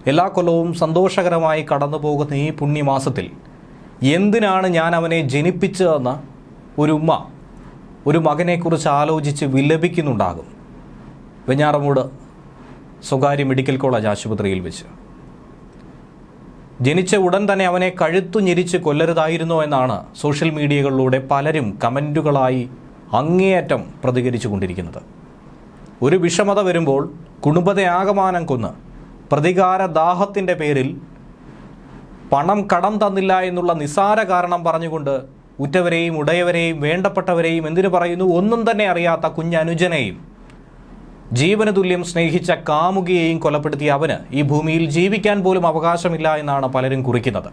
എല്ലാ കൊല്ലവും സന്തോഷകരമായി കടന്നു പോകുന്ന ഈ പുണ്യമാസത്തിൽ എന്തിനാണ് ഞാൻ അവനെ ജനിപ്പിച്ചതെന്ന് ഒരു ഉമ്മ ഒരു മകനെക്കുറിച്ച് ആലോചിച്ച് വിലപിക്കുന്നുണ്ടാകും വെഞ്ഞാറമൂട് സ്വകാര്യ മെഡിക്കൽ കോളേജ് ആശുപത്രിയിൽ വെച്ച്. ജനിച്ച ഉടൻ തന്നെ അവനെ കഴുത്തു ഞെരിച്ച് കൊല്ലരുതായിരുന്നോ എന്നാണ് സോഷ്യൽ മീഡിയകളിലൂടെ പലരും കമൻറ്റുകളായി അങ്ങേയറ്റം പ്രതികരിച്ചു കൊണ്ടിരിക്കുന്നത്. ഒരു വിഷമത വരുമ്പോൾ കുടുംബത്തെ കൊന്ന് പ്രതികാര ദാഹത്തിൻ്റെ പേരിൽ പണം കടം തന്നില്ല എന്നുള്ള നിസ്സാര കാരണം പറഞ്ഞുകൊണ്ട് ഉറ്റവരെയും ഉടയവരെയും വേണ്ടപ്പെട്ടവരെയും എന്തിനു പറയുന്നു ഒന്നും തന്നെ അറിയാത്ത കുഞ്ഞനുജനെയും ജീവന തുല്യം സ്നേഹിച്ച കാമുകിയെയും കൊലപ്പെടുത്തിയ അവന് ഈ ഭൂമിയിൽ ജീവിക്കാൻ പോലും അവകാശമില്ല എന്നാണ് പലരും കുറിക്കുന്നത്.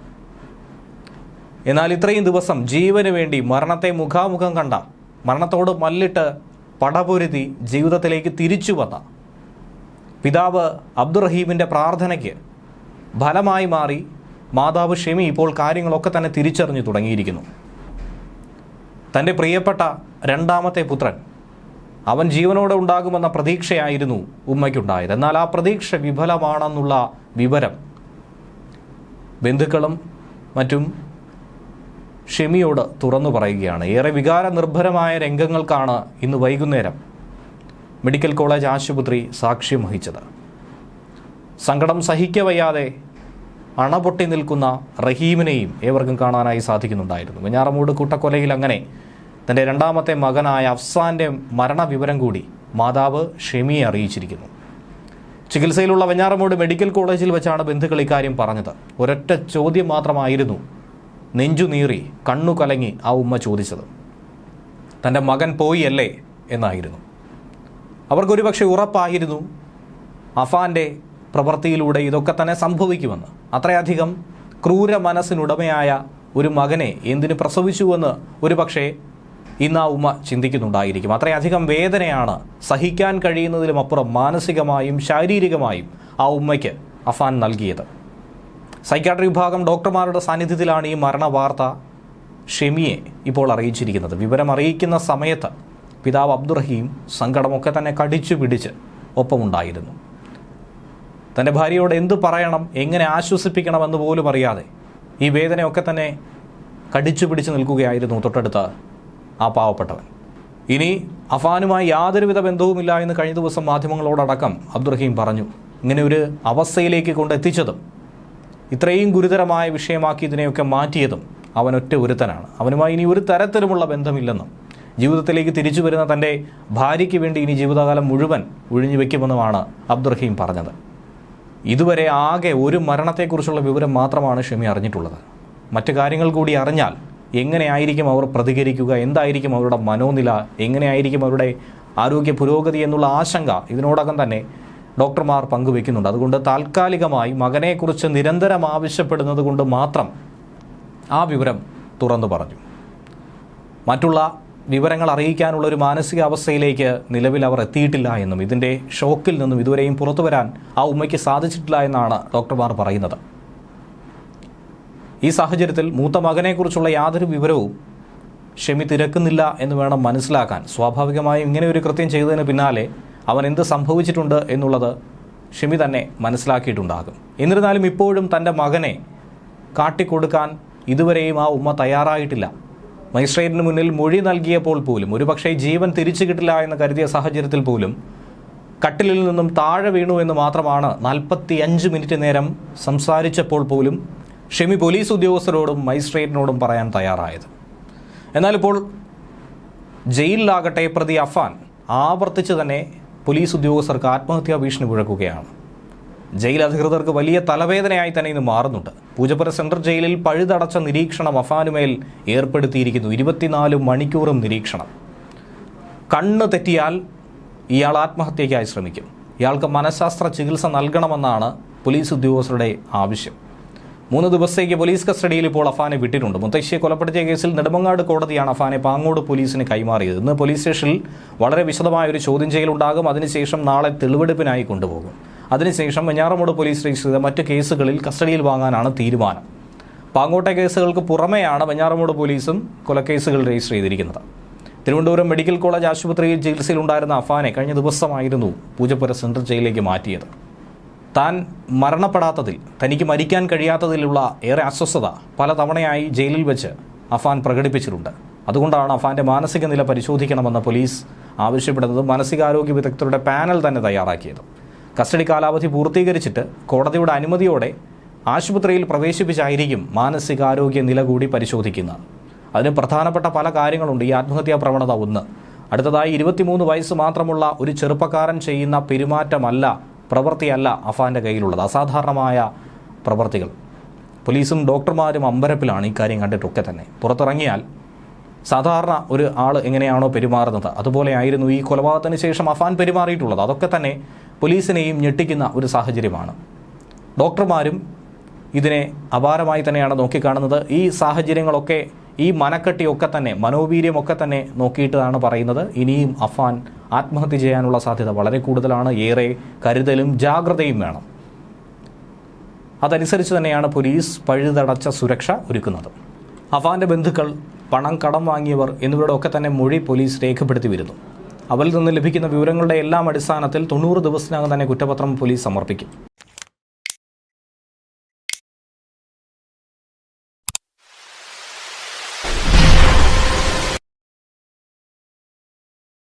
എന്നാൽ ഇത്രയും ദിവസം ജീവന് വേണ്ടി മരണത്തെ മുഖാമുഖം കണ്ട, മരണത്തോട് മല്ലിട്ട് പടപൊരുതി ജീവിതത്തിലേക്ക് തിരിച്ചു വന്ന പിതാവ് അബ്ദുറഹീമിൻ്റെ പ്രാർത്ഥനയ്ക്ക് ഫലമായി മാറി മാതാവ് ഷെമി ഇപ്പോൾ കാര്യങ്ങളൊക്കെ തന്നെ തിരിച്ചറിഞ്ഞു തുടങ്ങിയിരിക്കുന്നു. തൻ്റെ പ്രിയപ്പെട്ട രണ്ടാമത്തെ പുത്രൻ അവൻ ജീവനോടെ ഉണ്ടാകുമെന്ന പ്രതീക്ഷയായിരുന്നു ഉമ്മയ്ക്കുണ്ടായത്. എന്നാൽ ആ പ്രതീക്ഷ വിഫലമാണെന്നുള്ള വിവരം ബന്ധുക്കളും മറ്റും ഷെമിയോട് തുറന്നു പറയുകയാണ്. ഏറെ വികാരനിർഭരമായ രംഗങ്ങൾക്കാണ് ഇന്ന് വൈകുന്നേരം മെഡിക്കൽ കോളേജ് ആശുപത്രി സാക്ഷ്യം വഹിച്ചത്. സങ്കടം സഹിക്കവയ്യാതെ അണപൊട്ടി നിൽക്കുന്ന റഹീമിനെയും ഏവർക്കും കാണാനായി സാധിക്കുന്നുണ്ടായിരുന്നു. വെഞ്ഞാറമൂട് കൂട്ടക്കൊലയിൽ അങ്ങനെ തൻ്റെ രണ്ടാമത്തെ മകനായ അഫ്സാൻ്റെ മരണവിവരം കൂടി മാതാവ് ഷെമിയെ അറിയിച്ചിരിക്കുന്നു. ചികിത്സയിലുള്ള വെഞ്ഞാറമൂട് മെഡിക്കൽ കോളേജിൽ വെച്ചാണ് ബന്ധുക്കൾ ഇക്കാര്യം പറഞ്ഞത്. ഒരൊറ്റ ചോദ്യം മാത്രമായിരുന്നു നെഞ്ചു നീറി കണ്ണു കലങ്ങി ആ ഉമ്മ ചോദിച്ചത്. തൻ്റെ മകൻ പോയി അല്ലേ എന്നായിരുന്നു. അവർക്കൊരു പക്ഷേ ഉറപ്പായിരുന്നു അഫാൻ്റെ പ്രവൃത്തിയിലൂടെ ഇതൊക്കെ തന്നെ സംഭവിക്കുമെന്ന്. അത്രയധികം ക്രൂര മനസ്സിനുടമയായ ഒരു മകനെ എന്തിനു പ്രസവിച്ചുവെന്ന് ഒരു പക്ഷേ ഇന്ന് ആ ഉമ്മ ചിന്തിക്കുന്നുണ്ടായിരിക്കും. അത്രയധികം വേദനയാണ് സഹിക്കാൻ കഴിയുന്നതിലും അപ്പുറം മാനസികമായും ശാരീരികമായും ആ ഉമ്മയ്ക്ക് അഫാൻ നൽകിയത്. സൈക്യാട്രി വിഭാഗം ഡോക്ടർമാരുടെ സാന്നിധ്യത്തിലാണ് ഈ മരണ വാർത്ത ഷെമിയെ ഇപ്പോൾ അറിയിച്ചിരിക്കുന്നത്. വിവരം അറിയിക്കുന്ന സമയത്ത് പിതാവ് അബ്ദുറഹീം സങ്കടമൊക്കെ തന്നെ കടിച്ചു പിടിച്ച് ഒപ്പമുണ്ടായിരുന്നു. തൻ്റെ ഭാര്യയോട് എന്തു പറയണം, എങ്ങനെ ആശ്വസിപ്പിക്കണമെന്ന് പോലും അറിയാതെ ഈ വേദനയൊക്കെ തന്നെ കടിച്ചു പിടിച്ച് നിൽക്കുകയായിരുന്നു തൊട്ടടുത്ത ആ പാവപ്പെട്ടവൻ. ഇനി അഫാനുമായി യാതൊരുവിധ ബന്ധവുമില്ല എന്ന് കഴിഞ്ഞ ദിവസം മാധ്യമങ്ങളോടടക്കം അബ്ദുറഹീം പറഞ്ഞു. ഇങ്ങനെ ഒരു അവസ്ഥയിലേക്ക് കൊണ്ടെത്തിച്ചതും ഇത്രയും ഗുരുതരമായ വിഷയമാക്കി ഇതിനെയൊക്കെ മാറ്റിയതും അവനൊറ്റ ഒരുത്തനാണ്. അവനുമായി ഇനി ഒരു തരത്തിലുമുള്ള ബന്ധമില്ലെന്നും ജീവിതത്തിലേക്ക് തിരിച്ചു വരുന്ന തൻ്റെ ഭാര്യയ്ക്ക് വേണ്ടി ഇനി ജീവിതകാലം മുഴുവൻ ഒഴിഞ്ഞു വയ്ക്കുമെന്നുമാണ് അബ്ദുറഹീം പറഞ്ഞത്. ഇതുവരെ ആകെ ഒരു മരണത്തെക്കുറിച്ചുള്ള വിവരം മാത്രമാണ് ഷെമി അറിഞ്ഞിട്ടുള്ളത്. മറ്റു കാര്യങ്ങൾ കൂടി അറിഞ്ഞാൽ എങ്ങനെയായിരിക്കും അവർ പ്രതികരിക്കുക, എന്തായിരിക്കും അവരുടെ മനോനില, എങ്ങനെയായിരിക്കും അവരുടെ ആരോഗ്യ പുരോഗതി എന്നുള്ള ആശങ്ക ഇതിനോടകം തന്നെ ഡോക്ടർമാർ പങ്കുവെക്കുന്നുണ്ട്. അതുകൊണ്ട് താൽക്കാലികമായി മകനെക്കുറിച്ച് നിരന്തരം ആവശ്യപ്പെടുന്നത് കൊണ്ട് മാത്രം ആ വിവരം തുറന്നു പറഞ്ഞു. മറ്റുള്ള വിവരങ്ങൾ അറിയിക്കാനുള്ള ഒരു മാനസികാവസ്ഥയിലേക്ക് നിലവിൽ അവർ എത്തിയിട്ടില്ല എന്നും ഇതിൻ്റെ ഷോക്കിൽ നിന്നും ഇതുവരെയും പുറത്തു വരാൻ ആ ഉമ്മയ്ക്ക് സാധിച്ചിട്ടില്ല എന്നാണ് ഡോക്ടർമാർ പറയുന്നത്. ഈ സാഹചര്യത്തിൽ മൂത്ത മകനെക്കുറിച്ചുള്ള യാതൊരു വിവരവും ഷെമി തിരക്കുന്നില്ല എന്ന് വേണം മനസ്സിലാക്കാൻ. സ്വാഭാവികമായും ഇങ്ങനെ ഒരു കൃത്യം ചെയ്തതിന് പിന്നാലെ അവൻ എന്ത് സംഭവിച്ചിട്ടുണ്ട് എന്നുള്ളത് ഷെമി തന്നെ മനസ്സിലാക്കിയിട്ടുണ്ടാകും. എന്നിരുന്നാലും ഇപ്പോഴും തൻ്റെ മകനെ കാട്ടിക്കൊടുക്കാൻ ഇതുവരെയും ആ ഉമ്മ തയ്യാറായിട്ടില്ല. മജിസ്ട്രേറ്റിന് മുന്നിൽ മൊഴി നൽകിയപ്പോൾ പോലും, ഒരുപക്ഷെ ജീവൻ തിരിച്ചു കിട്ടില്ല എന്ന് കരുതിയ സാഹചര്യത്തിൽ പോലും കട്ടിലിൽ നിന്നും താഴെ വീണു എന്ന് മാത്രമാണ് 45 മിനിറ്റ് നേരം സംസാരിച്ചപ്പോൾ പോലും ഷെമി പോലീസ് ഉദ്യോഗസ്ഥരോടും മജിസ്ട്രേറ്റിനോടും പറയാൻ തയ്യാറായത്. എന്നാലിപ്പോൾ ജയിലിലാകട്ടെ പ്രതി അഫാൻ ആവർത്തിച്ച് തന്നെ പോലീസ് ഉദ്യോഗസ്ഥർക്ക് ആത്മഹത്യാ ഭീഷണി മുഴക്കുകയാണ്. ജയിൽ അധികൃതർക്ക് വലിയ തലവേദനയായി തന്നെ ഇന്ന് മാറുന്നുണ്ട്. പൂജപ്പുര സെൻട്രൽ ജയിലിൽ പഴുതടച്ച നിരീക്ഷണം അഫാനുമേൽ ഏർപ്പെടുത്തിയിരിക്കുന്നു. 24 മണിക്കൂറും നിരീക്ഷണം. കണ്ണ് തെറ്റിയാൽ ഇയാൾ ആത്മഹത്യയ്ക്കായി ശ്രമിക്കും. ഇയാൾക്ക് മനഃശാസ്ത്ര ചികിത്സ നൽകണമെന്നാണ് പോലീസ് ഉദ്യോഗസ്ഥരുടെ ആവശ്യം. 3 ദിവസത്തേക്ക് പോലീസ് കസ്റ്റഡിയിൽ ഇപ്പോൾ അഫാനെ വിട്ടിട്ടുണ്ട്. മുത്തശ്ശിയെ കൊലപ്പെടുത്തിയ കേസിൽ നെടുമങ്ങാട് കോടതിയാണ് അഫാനെ പാങ്ങോട് പോലീസിന് കൈമാറിയത്. ഇന്ന് പോലീസ് സ്റ്റേഷനിൽ വളരെ വിശദമായ ഒരു ചോദ്യം ചെയ്യലുണ്ടാകും. അതിനുശേഷം നാളെ തെളിവെടുപ്പിനായി കൊണ്ടുപോകും. അതിനുശേഷം വെഞ്ഞാറമൂട് പോലീസ് രജിസ്റ്റർ ചെയ്ത മറ്റ് കേസുകളിൽ കസ്റ്റഡിയിൽ വാങ്ങാനാണ് തീരുമാനം. പാങ്ങോട്ടെ കേസുകൾക്ക് പുറമെയാണ് വെഞ്ഞാറമൂട് പോലീസും കൊലക്കേസുകൾ രജിസ്റ്റർ ചെയ്തിരിക്കുന്നത്. തിരുവനന്തപുരം മെഡിക്കൽ കോളേജ് ആശുപത്രിയിൽ ചികിത്സയിലുണ്ടായിരുന്ന അഫാനെ കഴിഞ്ഞ ദിവസമായിരുന്നു പൂജപ്പുര സെൻട്രൽ ജയിലിലേക്ക് മാറ്റിയത്. താൻ മരണപ്പെടാത്തതിൽ, തനിക്ക് മരിക്കാൻ കഴിയാത്തതിലുള്ള ഏറെ അസ്വസ്ഥത പലതവണയായി ജയിലിൽ വെച്ച് അഫാൻ പ്രകടിപ്പിച്ചിട്ടുണ്ട്. അതുകൊണ്ടാണ് അഫാൻ്റെ മാനസിക നില പരിശോധിക്കണമെന്ന് പോലീസ് ആവശ്യപ്പെടുന്നത്. മാനസികാരോഗ്യ വിദഗ്ധരുടെ പാനൽ തന്നെ തയ്യാറാക്കിയത്. കസ്റ്റഡി കാലാവധി പൂർത്തീകരിച്ചിട്ട് കോടതിയുടെ അനുമതിയോടെ ആശുപത്രിയിൽ പ്രവേശിപ്പിച്ചായിരിക്കും മാനസികാരോഗ്യ നില കൂടി പരിശോധിക്കുന്നത്. അതിന് പ്രധാനപ്പെട്ട പല കാര്യങ്ങളുണ്ട്. ഈ ആത്മഹത്യാ പ്രവണത ഒന്ന്. അടുത്തതായി 23 വയസ്സ് മാത്രമുള്ള ഒരു ചെറുപ്പക്കാരൻ ചെയ്യുന്ന പെരുമാറ്റമല്ല, പ്രവൃത്തിയല്ല അഫാൻ്റെ കയ്യിലുള്ളത്. അസാധാരണമായ പ്രവൃത്തികൾ. പോലീസും ഡോക്ടർമാരും അമ്പരപ്പിലാണ് ഈ കാര്യം കണ്ടിട്ടൊക്കെ തന്നെ. പുറത്തിറങ്ങിയാൽ സാധാരണ ഒരു ആൾ എങ്ങനെയാണോ പെരുമാറുന്നത് അതുപോലെ ആയിരുന്നു ഈ കൊലപാതകത്തിന് ശേഷം അഫാൻ പെരുമാറിയിട്ടുള്ളത്. അതൊക്കെ തന്നെ പോലീസിനെയും ഞെട്ടിക്കുന്ന ഒരു സാഹചര്യമാണ്. ഡോക്ടർമാരും ഇതിനെ അപാരമായി തന്നെയാണ് നോക്കിക്കാണുന്നത്. ഈ സാഹചര്യങ്ങളൊക്കെ, ഈ മനക്കെട്ടിയൊക്കെ തന്നെ, മനോവീര്യമൊക്കെ തന്നെ നോക്കിയിട്ടാണ് പറയുന്നത് ഇനിയും അഫാൻ ആത്മഹത്യ ചെയ്യാനുള്ള സാധ്യത വളരെ കൂടുതലാണ്. ഏറെ കരുതലും ജാഗ്രതയും വേണം. അതനുസരിച്ച് തന്നെയാണ് പോലീസ് പഴുതടച്ച സുരക്ഷ ഒരുക്കുന്നത്. അഫാൻ്റെ ബന്ധുക്കൾ, പണം കടം വാങ്ങിയവർ എന്നിവരുടെ ഒക്കെ തന്നെ മൊഴി പോലീസ് രേഖപ്പെടുത്തി വരുന്നു. അവരിൽ നിന്ന് ലഭിക്കുന്ന വിവരങ്ങളുടെ എല്ലാം അടിസ്ഥാനത്തിൽ 90 ദിവസത്തിനകം തന്നെ കുറ്റപത്രം പോലീസ് സമർപ്പിക്കും.